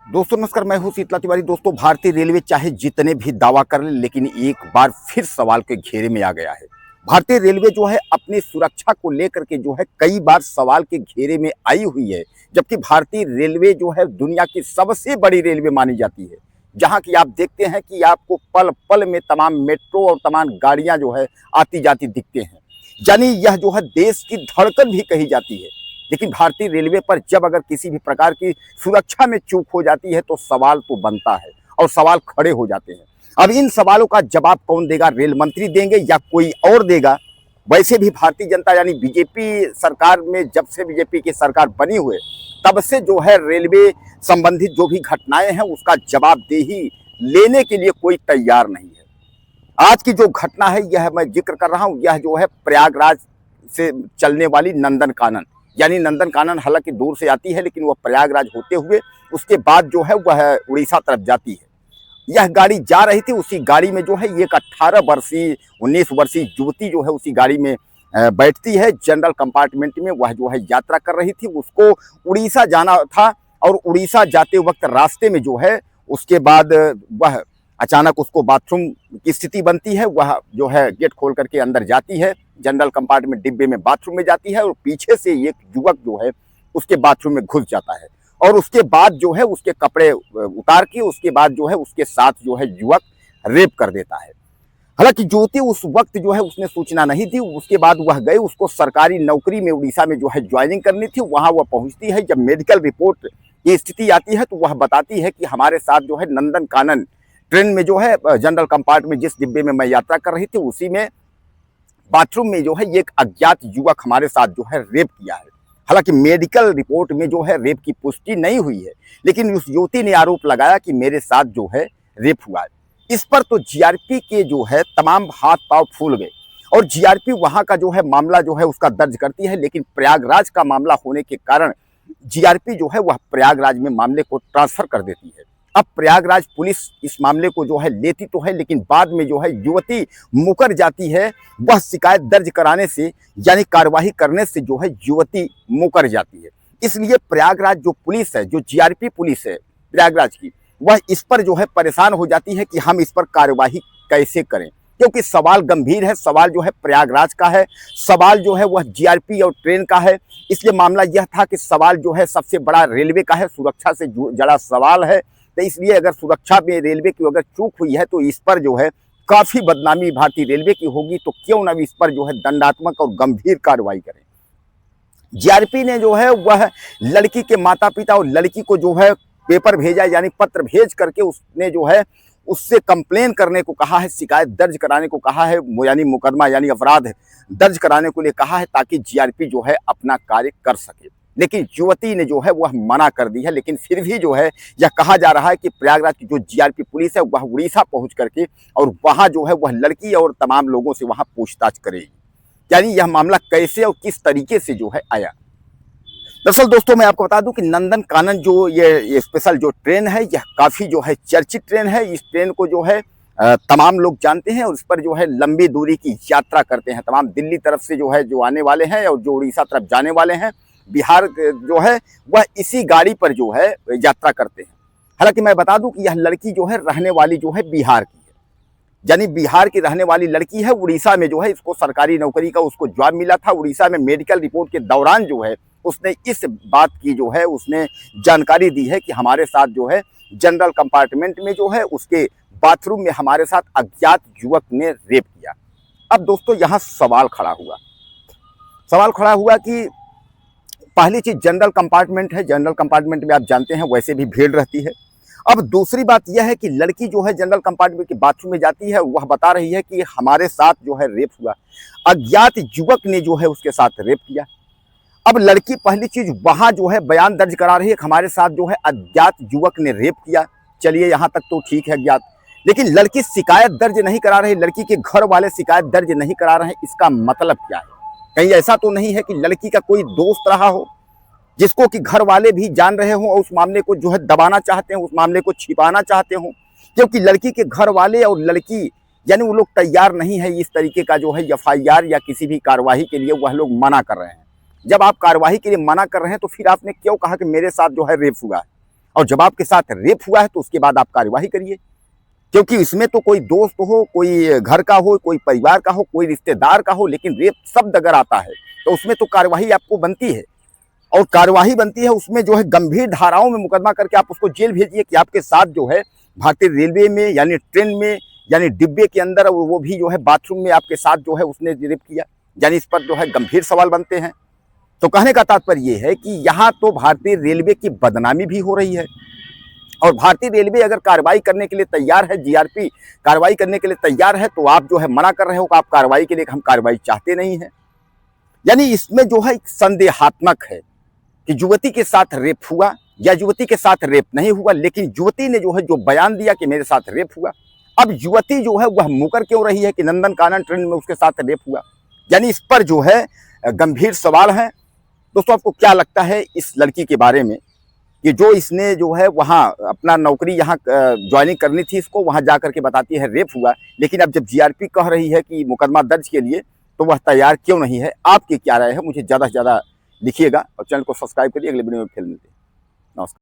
दोस्तों नमस्कार, मैं हूं शीतला तिवारी। दोस्तों, भारतीय रेलवे चाहे जितने भी दावा कर ले, लेकिन एक बार फिर सवाल के घेरे में आ गया है। भारतीय रेलवे जो है अपनी सुरक्षा को लेकर के जो है कई बार सवाल के घेरे में आई हुई है। जबकि भारतीय रेलवे जो है दुनिया की सबसे बड़ी रेलवे मानी जाती है, जहां की आप देखते हैं कि आपको पल पल में तमाम मेट्रो और तमाम गाड़ियां जो है आती जाती दिखते हैं। यानी यह जो है देश की धड़कन भी कही जाती है। लेकिन भारतीय रेलवे पर जब अगर किसी भी प्रकार की सुरक्षा में चूक हो जाती है तो सवाल तो बनता है और सवाल खड़े हो जाते हैं। अब इन सवालों का जवाब कौन देगा? रेल मंत्री देंगे या कोई और देगा? वैसे भी भारतीय जनता यानी बीजेपी सरकार में, जब से बीजेपी की सरकार बनी हुई तब से जो है रेलवे संबंधित जो भी घटनाएं हैं उसका जवाबदेही लेने के लिए कोई तैयार नहीं है। आज की जो घटना है यह मैं जिक्र कर रहा हूं, यह जो है प्रयागराज से चलने वाली नंदन कानन, यानी नंदन कानन हालांकि दूर से आती है लेकिन वह प्रयागराज होते हुए उसके बाद जो है वह उड़ीसा तरफ जाती है। यह गाड़ी जा रही थी, उसी गाड़ी में जो है एक 18 वर्षीय 19 वर्षीय युवती जो है उसी गाड़ी में बैठती है। जनरल कंपार्टमेंट में वह जो है यात्रा कर रही थी, उसको उड़ीसा जाना था और उड़ीसा जाते वक्त रास्ते में जो है उसके बाद वह अचानक उसको बाथरूम की स्थिति बनती है। वह जो है गेट खोल करके अंदर जाती है, जनरल कंपार्टमेंट डिब्बे में बाथरूम में जाती है और पीछे से एक युवक जो है उसके बाथरूम में घुस जाता है और उसके बाद जो है उसके कपड़े उतार के उसके बाद जो है उसके साथ जो है युवक रेप कर देता है। हालांकि ज्योति उस वक्त जो है उसने सूचना नहीं दी। उसके बाद वह गए, उसको सरकारी नौकरी में उड़ीसा में जो है ज्वाइनिंग करनी थी। वहां वह पहुंचती है, जब मेडिकल रिपोर्ट की स्थिति आती है तो वह बताती है कि हमारे साथ जो है नंदन कानन ट्रेन में जो है जनरल कंपार्टमेंट जिस डिब्बे में मैं यात्रा कर रही थी उसी में बाथरूम में जो है एक अज्ञात युवक हमारे साथ जो है रेप किया है। हालांकि मेडिकल रिपोर्ट में जो है रेप की पुष्टि नहीं हुई है, लेकिन उस युवती ने आरोप लगाया कि मेरे साथ जो है रेप हुआ है। इस पर तो जीआरपी के जो है तमाम हाथ पांव फूल गए और जीआरपी वहां का जो है मामला जो है उसका दर्ज करती है। लेकिन प्रयागराज का मामला होने के कारण जीआरपी जो है वह प्रयागराज में मामले को ट्रांसफर कर देती है। अब प्रयागराज पुलिस इस मामले को जो है लेती तो है, लेकिन बाद में जो है युवती मुकर जाती है। वह शिकायत दर्ज कराने से यानी कार्यवाही करने से जो है युवती मुकर जाती है। इसलिए प्रयागराज जो पुलिस है, जो जीआरपी पुलिस है प्रयागराज की, वह इस पर जो है परेशान हो जाती है कि हम इस पर कार्यवाही कैसे करें, क्योंकि सवाल गंभीर है। सवाल जो है प्रयागराज का है, सवाल जो है वह जीआरपी और ट्रेन का है। इसलिए मामला यह था कि सवाल जो है सबसे बड़ा रेलवे का है, सुरक्षा से जुड़ा सवाल है। तो इसलिए अगर सुरक्षा में रेलवे की अगर चूक हुई है तो इस पर जो है काफी बदनामी भारतीय रेलवे की होगी। तो क्यों ना इस पर जो है दंडात्मक और गंभीर कार्रवाई करें। जीआरपी ने जो है वह लड़की के माता पिता और लड़की को जो है पेपर भेजा, यानी पत्र भेज करके उसने जो है उससे कंप्लेन करने को कहा है, शिकायत दर्ज कराने को कहा है, यानी मुकदमा यानी अपराध दर्ज कराने को लिए कहा है, ताकि जीआरपी जो है अपना कार्य कर सके। लेकिन युवती ने जो है वह मना कर दी है। लेकिन फिर भी जो है यह कहा जा रहा है कि प्रयागराज की जो जीआरपी पुलिस है वह उड़ीसा पहुंच करके और वहां जो है वह लड़की और तमाम लोगों से वहां पूछताछ करेगी, यानी यह मामला कैसे और किस तरीके से जो है आया। दरअसल दोस्तों मैं आपको बता दूं कि नंदन कानन जो ये स्पेशल जो ट्रेन है यह काफ़ी जो है चर्चित ट्रेन है। इस ट्रेन को जो है तमाम लोग जानते हैं और इस पर जो है लंबी दूरी की यात्रा करते हैं। तमाम दिल्ली तरफ से जो है जो आने वाले हैं और जो उड़ीसा तरफ जाने वाले हैं, बिहार जो है वह इसी गाड़ी पर जो है यात्रा करते हैं। हालांकि मैं बता दूं कि यह लड़की जो है रहने वाली जो है बिहार की है, यानी बिहार की रहने वाली लड़की है। उड़ीसा में जो है इसको सरकारी नौकरी का उसको जॉब मिला था। उड़ीसा में मेडिकल रिपोर्ट के दौरान जो है उसने इस बात की जो है उसने जानकारी दी है कि हमारे साथ जो है जनरल कंपार्टमेंट में जो है उसके बाथरूम में हमारे साथ अज्ञात युवक ने रेप किया। अब दोस्तों यहाँ सवाल खड़ा हुआ कि पहली चीज जनरल कंपार्टमेंट है, जनरल कंपार्टमेंट में आप जानते हैं वैसे भी भीड़ रहती है। अब दूसरी बात यह है कि लड़की जो है जनरल कंपार्टमेंट के बाथरूम में जाती है, वह बता रही है कि हमारे साथ जो है रेप हुआ, अज्ञात युवक ने जो है उसके साथ रेप किया। अब लड़की पहली चीज वहां जो है बयान दर्ज करा रही है कि हमारे साथ जो है अज्ञात युवक ने रेप किया। चलिए यहां तक तो ठीक है अज्ञात, लेकिन लड़की शिकायत दर्ज नहीं करा रही, लड़की के घर वाले शिकायत दर्ज नहीं करा रहे हैं। इसका मतलब क्या है? कहीं ऐसा तो नहीं है कि लड़की का कोई दोस्त रहा हो जिसको कि घर वाले भी जान रहे हों और उस मामले को जो है दबाना चाहते हैं, उस मामले को छिपाना चाहते हों, क्योंकि लड़की के घर वाले और लड़की यानी वो लोग तैयार नहीं है इस तरीके का जो है एफआईआर या किसी भी कार्यवाही के लिए वह लोग मना कर रहे हैं। जब आप कार्यवाही के लिए मना कर रहे हैं तो फिर आपने क्यों कहा कि मेरे साथ जो है रेप हुआ है? और जब आपके साथ रेप हुआ है तो उसके बाद आप कार्यवाही करिए, क्योंकि इसमें तो कोई दोस्त हो, कोई घर का हो, कोई परिवार का हो, कोई रिश्तेदार का हो, लेकिन रेप शब्द अगर आता है तो उसमें तो कार्यवाही आपको बनती है। और कार्यवाही बनती है उसमें जो है गंभीर धाराओं में मुकदमा करके आप उसको जेल भेजिए कि आपके साथ जो है भारतीय रेलवे में यानी ट्रेन में यानी डिब्बे के अंदर वो भी जो है बाथरूम में आपके साथ जो है उसने रेप किया, यानी इस पर जो है गंभीर सवाल बनते हैं। तो कहने का तात्पर्य ये है कि यहाँ तो भारतीय रेलवे की बदनामी भी हो रही है, और भारतीय रेलवे अगर कार्रवाई करने के लिए तैयार है, जीआरपी कार्रवाई करने के लिए तैयार है, तो आप जो है मना कर रहे हो कि आप कार्रवाई के लिए, हम कार्रवाई चाहते नहीं है। यानी इसमें जो है संदेहात्मक है कि युवती के साथ रेप हुआ या युवती के साथ रेप नहीं हुआ, लेकिन युवती ने जो है जो बयान दिया कि मेरे साथ रेप हुआ, अब युवती जो है वह मुकर क्यों रही है कि नंदन कानन ट्रेन में उसके साथ रेप हुआ। यानी इस पर जो है गंभीर सवाल है। दोस्तों, आपको क्या लगता है इस लड़की के बारे में कि जो इसने जो है वहाँ अपना नौकरी यहाँ ज्वाइनिंग करनी थी, इसको वहाँ जा करके बताती है रेप हुआ, लेकिन अब जब जीआरपी कह रही है कि मुकदमा दर्ज के लिए तो वह तैयार क्यों नहीं है? आपकी क्या राय है? मुझे ज़्यादा से ज़्यादा लिखिएगा और चैनल को सब्सक्राइब करिए। अगले वीडियो में फिर मिलते हैं। नमस्कार।